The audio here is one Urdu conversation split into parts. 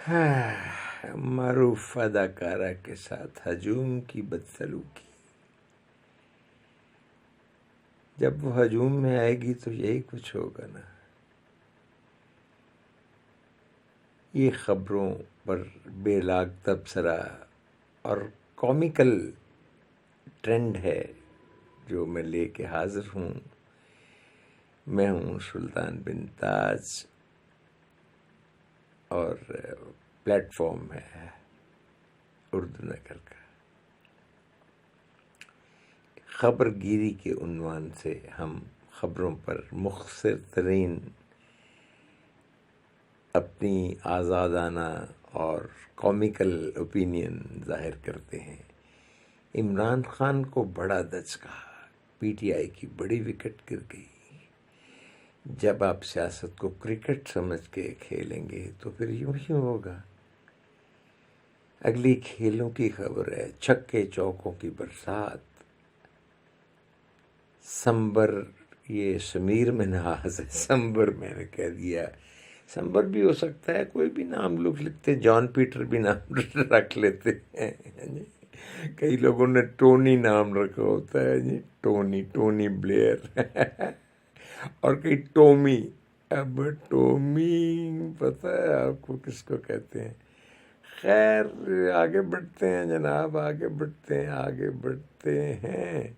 معروف اداکارہ کے ساتھ ہجوم کی بدسلوکی. جب وہ ہجوم میں آئے گی تو یہی کچھ ہوگا نا. یہ خبروں پر بے لاگ تبصرہ اور کامیکل ٹرینڈ ہے جو میں لے کے حاضر ہوں. میں ہوں سلطان بن تاج اور پلیٹ فارم ہے اردو نگر کا. خبر گیری کے عنوان سے ہم خبروں پر مختصر ترین اپنی آزادانہ اور کامیکل اوپینین ظاہر کرتے ہیں. عمران خان کو بڑا دھچکا، پی ٹی آئی کی بڑی وکٹ گر گئی. جب آپ سیاست کو کرکٹ سمجھ کے کھیلیں گے تو پھر یوں ہی ہوگا. اگلی کھیلوں کی خبر ہے. چھکے چوکوں کی برسات. سمبر، یہ سمیر میں ناز ہے، سمبر میں نے کہہ دیا. سمبر بھی ہو سکتا ہے، کوئی بھی نام لوگ لکھتے. جان پیٹر بھی نام رکھ لیتے ہیں. کئی لوگوں نے ٹونی نام رکھا ہوتا ہے جی، ٹونی بلیئر. اور کئی ٹومی. اب ٹومی پتہ ہے آپ کو کس کو کہتے ہیں؟ خیر آگے بڑھتے ہیں جناب، آگے بڑھتے ہیں.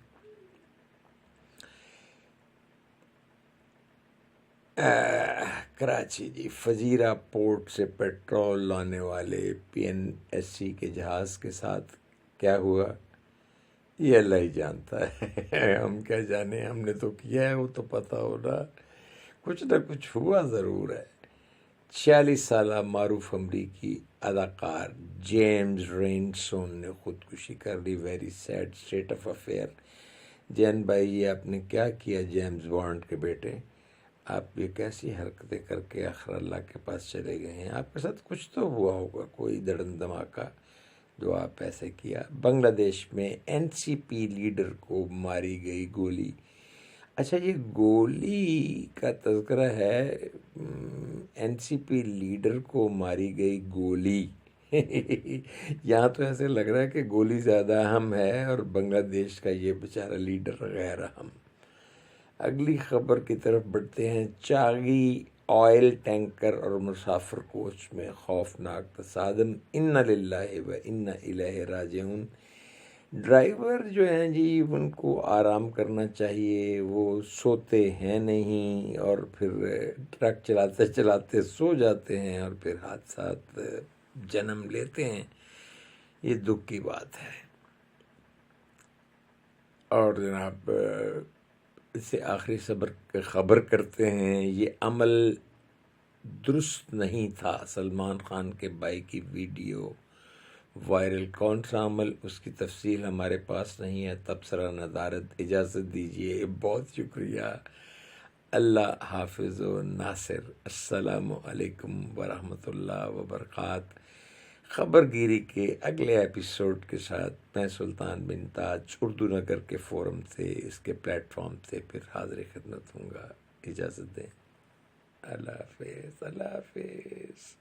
کراچی جی، فجیرہ پورٹ سے پیٹرول لانے والے پی این ایس سی کے جہاز کے ساتھ کیا ہوا یہ اللہ ہی جانتا ہے. ہم کیا جانے، ہم نے تو کیا ہے، وہ تو پتہ ہو رہا. کچھ نہ کچھ ہوا ضرور ہے. 46 سالہ معروف امریکی اداکار جیمز رینسون نے خودکشی کر لی. Very sad state of affair. Jain بھائی، یہ آپ نے کیا کیا جیمز بانڈ کے بیٹے؟ آپ یہ کیسی حرکتیں کر کے آخر اللہ کے پاس چلے گئے ہیں؟ آپ کے ساتھ کچھ تو ہوا ہوگا، کوئی دھڑن دھماکہ جو آپ ایسے کیا. بنگلہ دیش میں این سی پی لیڈر کو ماری گئی گولی. اچھا، یہ گولی کا تذکرہ ہے. این سی پی لیڈر کو ماری گئی گولی. یہاں تو ایسے لگ رہا ہے کہ گولی زیادہ اہم ہے اور بنگلہ دیش کا یہ بیچارہ لیڈر غیر اہم. اگلی خبر کی طرف بڑھتے ہیں. چاغی آئل ٹینکر اور مسافر کوچ میں خوفناک تصادم. انا للہ و انا الیہ راجعون. ڈرائیور جو ہیں جی، ان کو آرام کرنا چاہیے، وہ سوتے ہیں نہیں اور پھر ٹرک چلاتے چلاتے سو جاتے ہیں اور پھر حادثات جنم لیتے ہیں. یہ دکھ کی بات ہے. اور جناب اس سے آخری خبر کرتے ہیں. یہ عمل درست نہیں تھا. سلمان خان کے بھائی کی ویڈیو وائرل. کون سا عمل، اس کی تفصیل ہمارے پاس نہیں ہے. تبصرہ ندارت. اجازت دیجیے. بہت شکریہ. اللہ حافظ و ناصر. السلام علیکم ورحمۃ اللہ وبرکاتہ. خبر گیری کے اگلے ایپیسوڈ کے ساتھ میں سلطان بن تاج اردو نگر کے فورم سے، اس کے پلیٹ فارم سے پھر حاضر خدمت ہوں گا. اجازت دیں. اللہ حافظ. اللہ حافظ.